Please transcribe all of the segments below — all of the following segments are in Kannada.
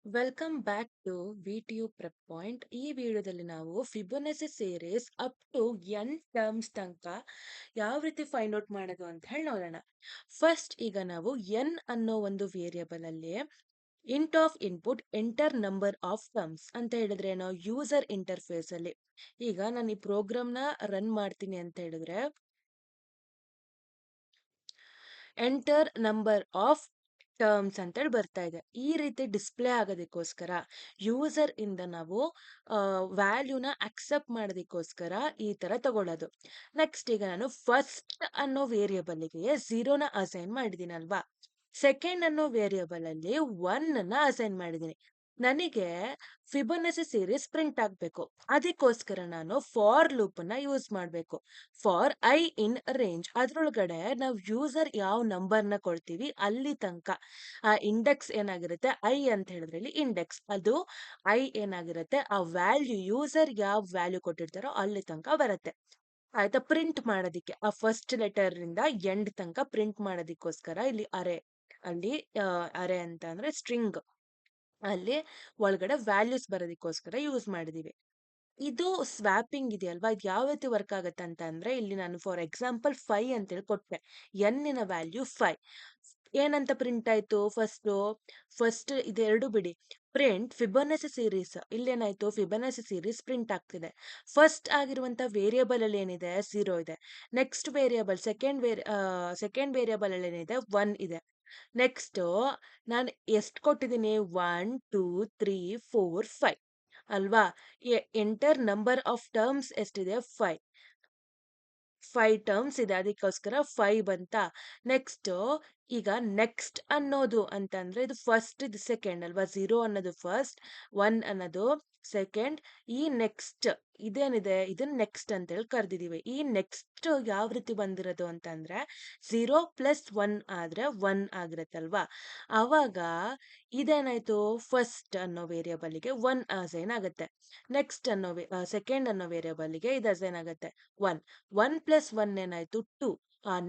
Welcome back to VTU prep point. ಈ ವಿಡಿಯೋದಲ್ಲಿ ನಾವು Fibonacci series up to N terms ತನಕ ಯಾವ ರೀತಿ ಫೈಂಡ್ ಔಟ್ ಮಾಡೋದು ಅಂತ ಹೇಳಿ ನೋಡೋಣ. ಫಸ್ಟ್ ಈಗ ನಾವು ಎನ್ ಅನ್ನೋ ಒಂದು ವೇರಿಯಬಲ್ ಅಲ್ಲಿ int of input enter number of terms ಅಂತ ಹೇಳಿದ್ರೆ ನಾವು ಯೂಸರ್ ಇಂಟರ್ಫೇಸ್ ಅಲ್ಲಿ ಈಗ ನಾನು ಈ ಪ್ರೋಗ್ರಾಮ್ ನ ರನ್ ಮಾಡ್ತೀನಿ ಅಂತ ಹೇಳಿದ್ರೆ ಎಂಟರ್ ನಂಬರ್ ಆಫ್ ಟರ್ಮ್ಸ್ ಅಂತೇಳಿ ಬರ್ತಾ ಇದೆ. ಈ ರೀತಿ ಡಿಸ್ಪ್ಲೇ ಆಗೋದಕ್ಕೋಸ್ಕರ ಯೂಸರ್ ಇಂದ ನಾವು ವ್ಯಾಲ್ಯೂನ ಅಕ್ಸೆಪ್ಟ್ ಮಾಡೋದಕ್ಕೋಸ್ಕರ ಈ ತರ ತಗೊಳ್ಳೋದು. ನೆಕ್ಸ್ಟ್ ಈಗ ನಾನು ಫಸ್ಟ್ ಅನ್ನೋ ವೇರಿಯಬಲ್ಗೆ ಝೀರೋನ ಅಸೈನ್ ಮಾಡಿದ್ದೀನಿ ಅಲ್ವಾ. ಸೆಕೆಂಡ್ ಅನ್ನೋ ವೇರಿಯಬಲ್ ಅಲ್ಲಿ ಒನ್ ಅನ್ನ ಅಸೈನ್ ಮಾಡಿದ್ದೀನಿ. ನನಗೆ ಫಿಬೊನಸಿ ಸೀರೀಸ್ ಪ್ರಿಂಟ್ ಆಗ್ಬೇಕು. ಅದಕ್ಕೋಸ್ಕರ ನಾನು ಫಾರ್ ಲೂಪ್ ಅನ್ನ ಯೂಸ್ ಮಾಡಬೇಕು. ಫಾರ್ ಐ ಇನ್ ರೇಂಜ್ ಅದ್ರೊಳಗಡೆ ನಾವು ಯೂಸರ್ ಯಾವ ನಂಬರ್ನ ಕೊಡ್ತೀವಿ ಅಲ್ಲಿ ತನಕ ಆ ಇಂಡೆಕ್ಸ್ ಏನಾಗಿರುತ್ತೆ ಐ ಅಂತ ಹೇಳಿದ್ರೆ ಇಲ್ಲಿ ಇಂಡೆಕ್ಸ್ ಅದು ಐ ಏನಾಗಿರುತ್ತೆ ಆ ವ್ಯಾಲ್ಯೂ ಯೂಸರ್ ಯಾವ ವ್ಯಾಲ್ಯೂ ಕೊಟ್ಟಿರ್ತಾರೋ ಅಲ್ಲಿ ತನಕ ಬರುತ್ತೆ. ಆಯ್ತಾ, ಪ್ರಿಂಟ್ ಮಾಡೋದಿಕ್ಕೆ ಆ ಫಸ್ಟ್ ಲೆಟರ್ ಇಂದ ಎಂಡ್ ತನಕ ಪ್ರಿಂಟ್ ಮಾಡೋದಿಕ್ಕೋಸ್ಕರ ಇಲ್ಲಿ ಅರೆ ಅಲ್ಲಿ ಅರೆ ಅಂತ ಅಂದ್ರೆ ಸ್ಟ್ರಿಂಗ್ ಅಲ್ಲಿ ಒಳಗಡೆ ವ್ಯಾಲ್ಯೂಸ್ ಬರೋದಕ್ಕೋಸ್ಕರ ಯೂಸ್ ಮಾಡಿದೀವಿ. ಇದು ಸ್ವ್ಯಾಪಿಂಗ್ ಇದೆಯಲ್ವಾ, ಇದು ಯಾವ ರೀತಿ ವರ್ಕ್ ಆಗುತ್ತೆ ಅಂತ ಅಂದ್ರೆ ಇಲ್ಲಿ ನಾನು ಫಾರ್ ಎಕ್ಸಾಂಪಲ್ 5 ಅಂತೇಳಿ ಕೊಟ್ಟೆ. ಎನ್ನಿನ ವ್ಯಾಲ್ಯೂ 5 ಏನಂತ ಪ್ರಿಂಟ್ ಆಯ್ತು ಫಸ್ಟ್ ಇದೆರಡು ಬಿಡಿ. ಪ್ರಿಂಟ್ ಫಿಬೊನಸಿ ಸೀರೀಸ್ ಇಲ್ಲೇನಾಯ್ತು ಫಿಬೊನಸಿ ಸೀರೀಸ್ ಪ್ರಿಂಟ್ ಆಗ್ತಿದೆ. ಫಸ್ಟ್ ಆಗಿರುವಂತ ವೇರಿಯಬಲ್ ಅಲ್ಲಿ ಏನಿದೆ 0 ಇದೆ. ನೆಕ್ಸ್ಟ್ ವೇರಿಯಬಲ್ ಸೆಕೆಂಡ್ ವೇರಿಯಬಲ್ ಅಲ್ಲಿ ಏನಿದೆ 1 ಇದೆ. ನೆಕ್ಸ್ಟ್ ನಾನು ಎಷ್ಟು ಕೊಟ್ಟಿದ್ದೀನಿ 1 2 3 4 5 ಅಲ್ವಾ. ಎಂಟರ್ ನಂಬರ್ ಆಫ್ ಟರ್ಮ್ಸ್ ಎಷ್ಟಿದೆ 5 ಟರ್ಮ್ಸ್ ಇದೆ, ಅದಕ್ಕೋಸ್ಕರ 5 ಬಂತ. ನೆಕ್ಸ್ಟ್ ಈಗ ನೆಕ್ಸ್ಟ್ ಅನ್ನೋದು ಅಂತಂದ್ರೆ ಇದು ಫಸ್ಟ್ ಇದು ಸೆಕೆಂಡ್ ಅಲ್ವಾ. 0 ಅನ್ನೋದು ಫಸ್ಟ್, 1 ಅನ್ನೋದು ಸೆಕೆಂಡ್. ಈ ನೆಕ್ಸ್ಟ್ ಇದೇನಿದೆ ಇದನ್ನ ನೆಕ್ಸ್ಟ್ ಅಂತ ಹೇಳಿ ಕರೆದಿದೀವಿ. ಈ ನೆಕ್ಸ್ಟ್ ಯಾವ ರೀತಿ ಬಂದಿರೋದು ಅಂತಂದ್ರೆ 0 ಪ್ಲಸ್ 1 ಆದ್ರೆ 1 ಆಗಿರತ್ತಲ್ವಾ. ಅವಾಗ ಇದೇನಾಯ್ತು ಫಸ್ಟ್ ಅನ್ನೋ ವೇರಿಯಬಲ್ಗೆ 1 ಅಸೈನ್ ಆಗುತ್ತೆ. ನೆಕ್ಸ್ಟ್ ಅನ್ನೋ ಸೆಕೆಂಡ್ ಅನ್ನೋ ವೇರಿಯಬಲ್ಗೆ ಇದು ಅಸೈನ್ ಆಗುತ್ತೆ 1. 1 ಪ್ಲಸ್ 1 ಏನಾಯ್ತು 2.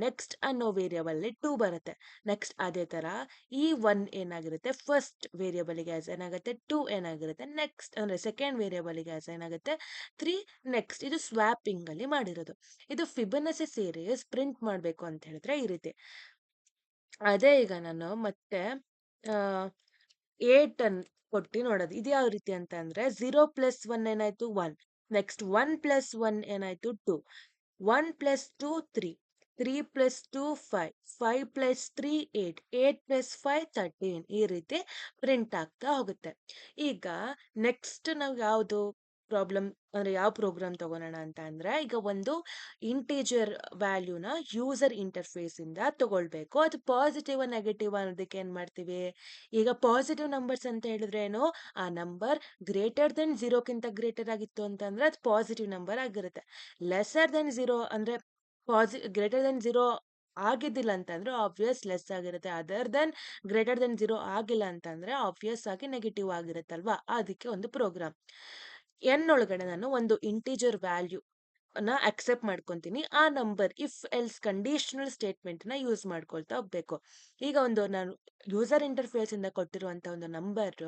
ನೆಕ್ಸ್ಟ್ ಅನ್ನೋ ವೇರಿಯಬಲ್ 2 ಬರುತ್ತೆ. ನೆಕ್ಸ್ಟ್ ಅದೇ ತರ ಈ 1 ಏನಾಗಿರುತ್ತೆ ಫಸ್ಟ್ ವೇರಿಯಬಲ್ಗೆ ಅಸೈನ್ ಆಗುತ್ತೆ. 2 ಏನಾಗಿರುತ್ತೆ ನೆಕ್ಸ್ಟ್ ಅಂದ್ರೆ ಸೆಕೆಂಡ್ ವೇರಿಯಬಲ್ಗೆ ಅಸೈನ್ ಆಗುತ್ತೆ. 3 ನೆಕ್ಸ್ಟ್. ಇದು ಸ್ವ್ಯಾಪಿಂಗ್ ಅಲ್ಲಿ ಮಾಡಿರೋದು. ಇದು ಫಿಬೊನಸಿ ಸೀರೀಸ್ ಪ್ರಿಂಟ್ ಮಾಡ್ಬೇಕು ಅಂತ ಹೇಳಿದ್ರೆ ಈ ರೀತಿ. ಅದೇ ಈಗ ನಾನು ಮತ್ತೆ ಆ 8 ಅನ್ ಕೊಟ್ಟು ನೋಡೋದು. ಇದು ಯಾವ ರೀತಿ ಅಂತ ಅಂದ್ರೆ 0 ಪ್ಲಸ್ 1 ಏನಾಯ್ತು 1. ನೆಕ್ಸ್ಟ್ 1 ಪ್ಲಸ್ 1 ಏನಾಯ್ತು 2. 1 ಪ್ಲಸ್ 2 3. 3 ಪ್ಲಸ್ 2 5. 5 ಪ್ಲಸ್ 3 8. 8 ಪ್ಲಸ್ 5 13. ಈ ರೀತಿ ಪ್ರಿಂಟ್ ಆಗ್ತಾ ಹೋಗುತ್ತೆ. ಈಗ ನೆಕ್ಸ್ಟ್ ನಾವು ಯಾವುದು ಪ್ರಾಬ್ಲಮ್ ಅಂದ್ರೆ ಯಾವ ಪ್ರೋಗ್ರಾಮ್ ತಗೊಳೋಣ ಅಂತ ಅಂದ್ರೆ ಈಗ ಒಂದು ಇಂಟೀಜರ್ ವ್ಯಾಲ್ಯೂನ ಯೂಸರ್ ಇಂಟರ್ಫೇಸ್ ಇಂದ ತಗೊಳ್ಬೇಕು. ಅದು ಪಾಸಿಟಿವ್ ನೆಗೆಟಿವ್ ಅನ್ನೋದಕ್ಕೆ ಏನ್ ಮಾಡ್ತೀವಿ, ಈಗ ಪಾಸಿಟಿವ್ ನಂಬರ್ಸ್ ಅಂತ ಹೇಳಿದ್ರೆ ಏನು, ಆ ನಂಬರ್ ಗ್ರೇಟರ್ ದೆನ್ 0ಕ್ಕಿಂತ ಗ್ರೇಟರ್ ಆಗಿತ್ತು ಅಂತಂದ್ರೆ ಅದು ಪಾಸಿಟಿವ್ ನಂಬರ್ ಆಗಿರುತ್ತೆ. ಲೆಸರ್ ದೆನ್ 0 ಅಂದ್ರೆ ಗ್ರೇಟರ್ ದೆನ್ 0 ಆಗಿದ್ದಿಲ್ಲ ಅಂತಂದ್ರೆ ಆಬ್ವಿಯಸ್ ಲೆಸ್ ಆಗಿರುತ್ತೆ. ಅದರ್ ದೆನ್ ಗ್ರೇಟರ್ ದೆನ್ 0 ಆಗಿಲ್ಲ ಅಂತಂದ್ರೆ ಆಬ್ವಿಯಸ್ ಆಗಿ ನೆಗೆಟಿವ್ ಆಗಿರುತ್ತಲ್ವಾ. ಅದಕ್ಕೆ ಒಂದು ಪ್ರೋಗ್ರಾಮ್ ಎನ್ ಒಳಗಡೆ ನಾನು ಒಂದು ಇಂಟೀಜರ್ ವ್ಯಾಲ್ಯೂ ನ ಅಕ್ಸೆಪ್ಟ್ ಮಾಡ್ಕೊಂತೀನಿ. ಆ number if else conditional statement ನ ಯೂಸ್ ಮಾಡ್ಕೊಳ್ತಾ ಹೋಗ್ಬೇಕು. ಈಗ ಒಂದು ನಾನು ಯೂಸರ್ ಇಂಟರ್ಫೇಸ್ ಇಂದ ಕೊಟ್ಟಿರುವಂತ ಒಂದು ನಂಬರ್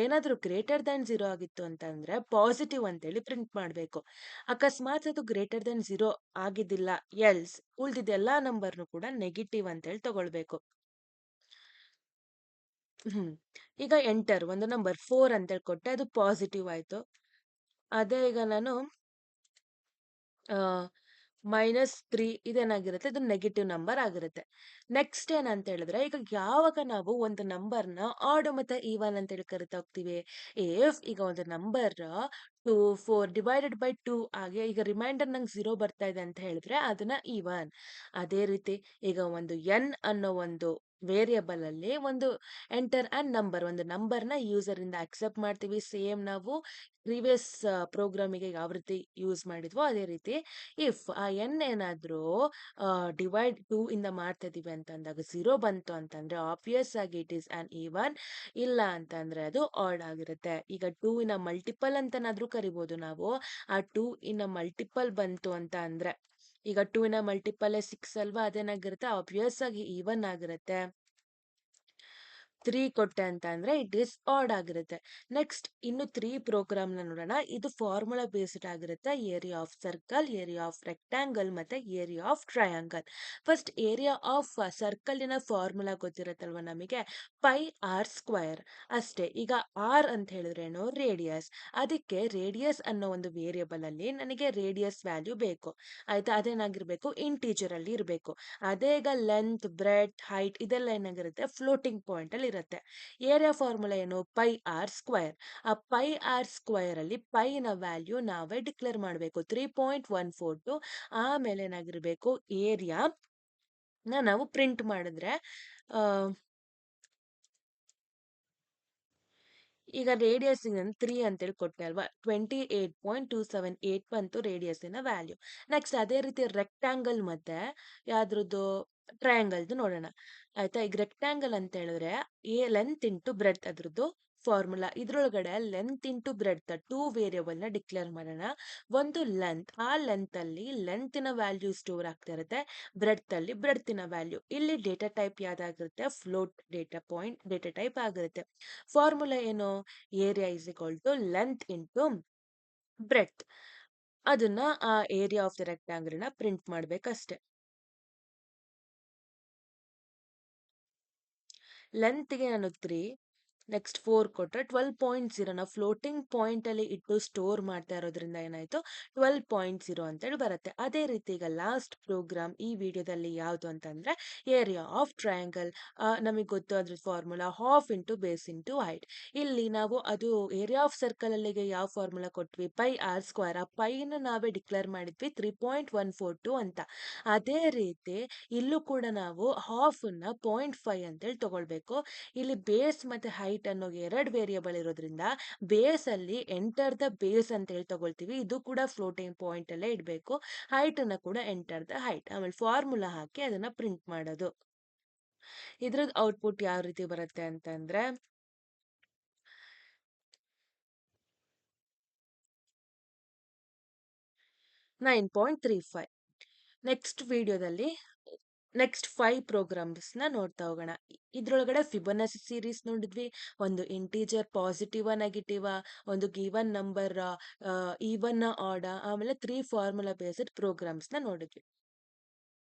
ಏನಾದ್ರೂ ಗ್ರೇಟರ್ ದನ್ 0 ಆಗಿತ್ತು ಅಂತಂದ್ರೆ ಪಾಸಿಟಿವ್ ಅಂತೇಳಿ ಪ್ರಿಂಟ್ ಮಾಡ್ಬೇಕು. ಅಕಸ್ಮಾತ್ ಅದು ಗ್ರೇಟರ್ ದನ್ 0 ಆಗಿದ್ದಿಲ್ಲ ಎಲ್ಸ್ ಉಳ್ದಿದ್ದ ಎಲ್ಲಾ ನಂಬರ್ನು ಕೂಡ ನೆಗೆಟಿವ್ ಅಂತೇಳಿ ತಗೊಳ್ಬೇಕು. ಹ್ಮ್ ಈಗ ಎಂಟರ್ ಒಂದು ನಂಬರ್ 4 ಅಂತೇಳಿ ಕೊಟ್ಟೆ, ಅದು ಪಾಸಿಟಿವ್ ಆಯ್ತು. ಅದೇ ಈಗ ನಾನು -3 ಇದೇನಾಗಿರುತ್ತೆ ಇದು ನೆಗೆಟಿವ್ ನಂಬರ್ ಆಗಿರುತ್ತೆ. ನೆಕ್ಸ್ಟ್ ಏನಂತ ಹೇಳಿದ್ರೆ ಈಗ ಯಾವಾಗ ನಾವು ಒಂದು ನಂಬರ್ನ ಆಡ್ ಮತ್ತೆ ಈವನ್ ಅಂತ ಹೇಳಿ ಕರಿತಾ ಹೋಗ್ತೀವಿ. ಇಫ್ ಈಗ ಒಂದು ನಂಬರ್ 2 4 ಡಿವೈಡೆಡ್ ಬೈ 2 ಆಗಿ ಈಗ ರಿಮೈಂಡರ್ ನಂಗೆ 0 ಬರ್ತಾ ಇದೆ ಅಂತ ಹೇಳಿದ್ರೆ ಅದನ್ನ ಈವನ್. ಅದೇ ರೀತಿ ಈಗ ಒಂದು ಎನ್ ಅನ್ನೋ ಒಂದು ವೇರಿಯಬಲ್ ಅಲ್ಲಿ ಒಂದು ಎಂಟರ್ ಅಂಡ್ ನಂಬರ್ ಒಂದು ನಂಬರ್ನ ಯೂಸರ್ ಇಂದ ಅಕ್ಸೆಪ್ಟ್ ಮಾಡ್ತೀವಿ. ಸೇಮ್ ನಾವು ಪ್ರೀವಿಯಸ್ ಪ್ರೋಗ್ರಾಮಿಗೆ ಯಾವ ರೀತಿ ಯೂಸ್ ಮಾಡಿದ್ವೋ ಅದೇ ರೀತಿ. ಇಫ್ ಆ ಎನ್ ಏನಾದ್ರೂ ಡಿವೈಡ್ 2 ಇಂದ ಮಾಡ್ತಾ ಇದೀವಿ ಅಂತ ಅಂದಾಗ 0 ಬಂತು ಅಂತಂದ್ರೆ ಆಬ್ವಿಯಸ್ ಆಗಿ ಇಟ್ ಈಸ್ ಅನ್ ಈವನ್. ಇಲ್ಲ ಅಂತಂದ್ರೆ ಅದು ಆಡ್ ಆಗಿರುತ್ತೆ. ಈಗ 2 ಇನ ಮಲ್ಟಿಪಲ್ ಅಂತನಾದ್ರೂ ಕರಿಬಹುದು ನಾವು. ಆ 2 ಇನ ಮಲ್ಟಿಪಲ್ ಬಂತು ಅಂತ ಅಂದ್ರೆ ಈಗ 2 ಇನ ಮಲ್ಟಿಪಲ್ 6 ಅಲ್ವಾ, ಅದೇನಾಗಿರುತ್ತೆ ಆಬ್ವಿಯಸ್ ಆಗಿ ಈವನ್ ಆಗಿರುತ್ತೆ. 3 ಕೊಟ್ಟೆ ಅಂತ ಅಂದ್ರೆ ಇಟ್ ಈಸ್ ಆಡ್ ಆಗಿರುತ್ತೆ. ನೆಕ್ಸ್ಟ್ ಇನ್ನು 3 ಪ್ರೋಗ್ರಾಮ್‌ನ ನೋಡೋಣ. ಇದು ಫಾರ್ಮುಲಾ ಬೇಸ್ಡ್ ಆಗಿರುತ್ತೆ. Area of circle, area of rectangle ಮತ್ತೆ area of triangle. First area of ಸರ್ಕಲಿನ ಫಾರ್ಮುಲಾ ಗೊತ್ತಿರುತ್ತಲ್ವಾ ನಮಗೆ? ಪೈ ಆರ್ ಸ್ಕ್ವೇರ್ ಅಷ್ಟೇ. ಈಗ ಆರ್ ಅಂತ ಹೇಳಿದ್ರೇನು? ರೇಡಿಯಸ್. ಅದಕ್ಕೆ ರೇಡಿಯಸ್ ಅನ್ನೋ ಒಂದು ವೇರಿಯಬಲ್ ಅಲ್ಲಿ ನನಗೆ ರೇಡಿಯಸ್ ವ್ಯಾಲ್ಯೂ ಬೇಕು. ಆಯ್ತಾ? ಅದೇನಾಗಿರ್ಬೇಕು? ಇಂಟಿಜರ್ ಅಲ್ಲಿ ಇರಬೇಕು. ಅದೇ ಈಗ ಲೆಂತ್, ಬ್ರೆಡ್ತ್, ಹೈಟ್ ಇದೆಲ್ಲ ಏನಾಗಿರುತ್ತೆ? ಫ್ಲೋಟಿಂಗ್ ಪಾಯಿಂಟ್ ಅಲ್ಲಿ ಇರುತ್ತೆ. ಏರಿಯಾ ಫಾರ್ಮುಲಾ ಏನು? Pi r square. ಆ ಪೈ ಆರ್ ಸ್ಕ್ವೇರ್ ಅಲ್ಲಿ ಪೈನ ವ್ಯಾಲ್ಯೂ ನಾವೇ ಡಿಕ್ಲೇರ್ ಮಾಡಬೇಕು. 3.142. ಆಮೇಲೆ ಏನಾಗಿರ್ಬೇಕು? ಏರಿಯಾ ನಾವು ಪ್ರಿಂಟ್ ಮಾಡಿದ್ರೆ ಆ, ಈಗ ರೇಡಿಯಸ್ 3 ಅಂತೇಳಿ ಕೊಟ್ಟೆ ಅಲ್ವಾ? 28.278 ಬಂತು ರೇಡಿಯಸ್ಸಿನ ವ್ಯಾಲ್ಯೂ. ನೆಕ್ಸ್ಟ್ ಅದೇ ರೀತಿ ರೆಕ್ಟಾಂಗಲ್ ಮತ್ತೆ ಯಾವ್ದ್ರದ್ದು ಟ್ರಯಾಂಗಲ್ದು ನೋಡೋಣ. ಆಯ್ತಾ? ಈಗ ರೆಕ್ಟಾಂಗಲ್ ಅಂತ ಹೇಳಿದ್ರೆ ಲೆಂತ್ ಇಂಟು ಬ್ರೆಡ್ತ್ ಅದ್ರದ್ದು ಫಾರ್ಮುಲಾ. ಇದ್ರೊಳಗಡೆ ಲೆಂತ್ ಇಂಟು ಬ್ರೆಡ್ತ್ 2 ವೇರಿಯಬಲ್ ನ ಡಿಕ್ಲೇರ್ ಮಾಡೋಣ. ಒಂದು ಲೆಂತ್, ಆ ಲೆಂತ್ ಅಲ್ಲಿ ಲೆಂತಿನ ವ್ಯಾಲ್ಯೂ ಸ್ಟೋರ್ ಆಗ್ತಾ ಇರುತ್ತೆ. ಬ್ರೆಡ್ತ್ ಅಲ್ಲಿ ಬ್ರೆಡ್ತಿನ ವ್ಯಾಲ್ಯೂ. ಇಲ್ಲಿ ಡೇಟಾ ಟೈಪ್ ಯಾವ್ದಾಗಿರುತ್ತೆ? Float data point data type ಆಗಿರುತ್ತೆ. ಫಾರ್ಮುಲಾ ಏನು? Area is equal to length into breadth. ಅದನ್ನ ಆ ಏರಿಯಾ ಆಫ್ ದ ರೆಕ್ಟಾಂಗಲ್ ನ ಪ್ರಿಂಟ್ ಮಾಡ್ಬೇಕಷ್ಟೆ. ಲೆಂತ್‌ಗೆ ನಾನು 3, ನೆಕ್ಸ್ಟ್ 4 ಕೊಟ್ರೆ 12.0 ನಾವು ಫ್ಲೋಟಿಂಗ್ ಪಾಯಿಂಟ್ ಅಲ್ಲಿ ಇಟ್ಟು ಸ್ಟೋರ್ ಮಾಡ್ತಾ ಇರೋದ್ರಿಂದ ಏನಾಯ್ತು? 12.0 ಅಂತೇಳಿ ಬರುತ್ತೆ. ಅದೇ ರೀತಿ ಈಗ ಲಾಸ್ಟ್ ಪ್ರೋಗ್ರಾಮ್ ಈ ವಿಡಿಯೋದಲ್ಲಿ ಯಾವುದು ಅಂತಂದ್ರೆ ಏರಿಯಾ ಆಫ್ ಟ್ರಯಾಂಗಲ್. ನಮಗೆ ಗೊತ್ತು ಅದ್ರ formula half into base into height. ಇಲ್ಲಿ ನಾವು ಅದು ಏರಿಯಾ ಆಫ್ ಸರ್ಕಲ್ ಅಲ್ಲಿಗೆ ಯಾವ ಫಾರ್ಮುಲಾ ಕೊಟ್ವಿ? Pi r square. ಆ ಪೈನ ನಾವೇ ಡಿಕ್ಲೇರ್ ಮಾಡಿದ್ವಿ 3.142 ಅಂತ. ಅದೇ ರೀತಿ ಇಲ್ಲೂ ಕೂಡ ನಾವು ಹಾಫ್ ಅನ್ನ 0.5 ಅಂತೇಳಿ ತಗೊಳ್ಬೇಕು. ಇಲ್ಲಿ ಬೇಸ್ ಮತ್ತೆ ಹೈಟ್ ಅನ್ನೋ ಎರಡು ವೇರಿಯಬಲ್ ಇರೋದ್ರಿಂದ ಬೇಸ್ ಅಲ್ಲಿ ಎಂಟರ್ ದ ಬೇಸ್ ಅಂತ ಹೇಳಿ ತಗೊಳ್ತೀವಿ. ಇದು ಕೂಡ ಫ್ಲೋಟಿಂಗ್ ಪಾಯಿಂಟ್ ಅಲ್ಲೇ ಇಡಬೇಕು. ಹೈಟ್ ಅನ್ನ ಕೂಡ ಎಂಟರ್ ದ ಹೈಟ್. ಆಮೇಲೆ ಫಾರ್ಮುಲಾ ಹಾಕಿ ಅದನ್ನ ಪ್ರಿಂಟ್ ಮಾಡೋದು. ಇದ್ರದ್ದು ಔಟ್ಪುಟ್ ಯಾವ ರೀತಿ ಬರುತ್ತೆ ಅಂತಂದ್ರೆ 9.35. ನೆಕ್ಸ್ಟ್ ವಿಡಿಯೋದಲ್ಲಿ ನೆಕ್ಸ್ಟ್ 5 ಪ್ರೋಗ್ರಾಮ್ಸ್ನ ನೋಡ್ತಾ ಹೋಗೋಣ. ಇದ್ರೊಳಗಡೆ ಫಿಬೊನಾಸಿ ಸೀರೀಸ್ ನೋಡಿದ್ವಿ, ಒಂದು ಇಂಟೀಜರ್ ಪಾಸಿಟಿವ್ ನೆಗೆಟಿವ್, ಒಂದು ಗಿವನ್ ನಂಬರ್ ಈವನ್ ಆಡ, ಆಮೇಲೆ 3 ಫಾರ್ಮುಲಾ ಬೇಸ್ಡ್ ಪ್ರೋಗ್ರಾಮ್ಸ್ನ ನೋಡಿದ್ವಿ.